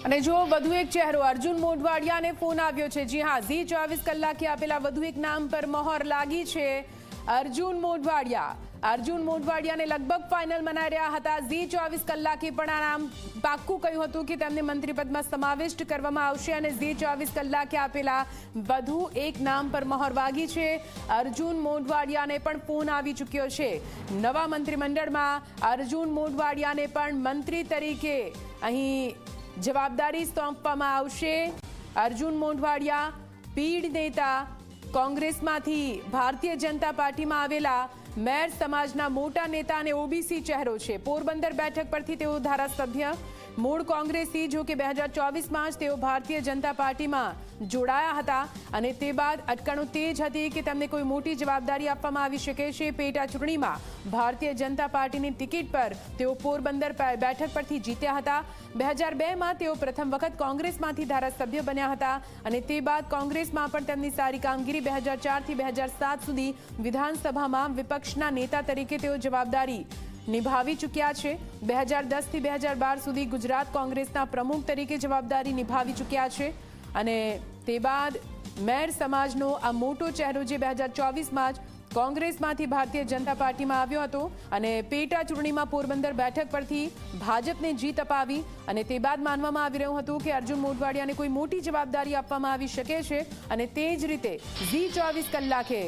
અને જો વધુ એક ચહેરો અર્જુન મોઢવાડિયાને ફોન આવ્યો છે। જી હા, ઝી 24 કલાકે આપેલા વધુ એક નામ પર મહોર લાગી છે। અર્જુન મોઢવાડિયાને લગભગ ફાઇનલ મનાઈ રહ્યા હતા। ઝી 24 કલાકે પણ આ નામ પાક્કું કહ્યું હતું કે તેમને મંત્રીપદમાં સમાવિષ્ટ કરવામાં આવશે અને ઝી 24 કલાકે આપેલા વધુ એક નામ પર મહોર વાગી છે। અર્જુન મોઢવાડિયાને પણ ફોન આવી ચૂક્યો છે। નવા મંત્રીમંડળમાં અર્જુન મોઢવાડિયાને પણ મંત્રી તરીકે અહીં જવાબદારી સોંપવામાં આવશે। અર્જુન મોઢવાડિયા પીઢ નેતા, કોંગ્રેસમાંથી ભારતીય જનતા પાર્ટીમાં આવેલા મેર સમાજના મોટા નેતા અને ઓબીસી ચહેરો છે। પોરબંદર બેઠક પરથી તેઓ ધારાસભ્ય, મૂળ કોંગ્રેસી, જો કે 2024માં જ તેઓ ભારતીય જનતા પાર્ટીમાં જોડાયા હતા અને તે બાદ અટકણો તે જ હતી કે તેમને કોઈ મોટી જવાબદારી આપવામાં આવી શકે છે। પેટા ચૂંટણીમાં ભારતીય જનતા પાર્ટીની ટિકિટ પર તેઓ પોરબંદર બેઠક પરથી જીત્યા હતા। 2002માં તેઓ પ્રથમ વખત કોંગ્રેસમાંથી ધારાસભ્ય બન્યા હતા અને તે બાદ કોંગ્રેસમાં પણ તેમની સારી કામગીરી 2004થી 2007 સુધી વિધાનસભામાં વિપક્ષના નેતા તરીકે તેઓ જવાબદારી નિભાવી ચૂક્યા છે। 2010થી 2012 સુધી ગુજરાત કોંગ્રેસના પ્રમુખ તરીકે જવાબદારી નિભાવી ચૂક્યા છે અને તે બાદ મેર સમાજનો આ મોટો ચહેરો જે 2024માં જ કોંગ્રેસમાંથી ભારતીય જનતા પાર્ટીમાં આવ્યો હતો અને પેટા ચૂંટણીમાં પોરબંદર બેઠક પરથી ભાજપને જીત અપાવી અને તે બાદ માનવામાં આવી રહ્યું હતું કે અર્જુન મોઢવાડિયાને કોઈ મોટી જવાબદારી આપવામાં આવી શકે છે અને તે જ રીતે ઝી 24 કલાકે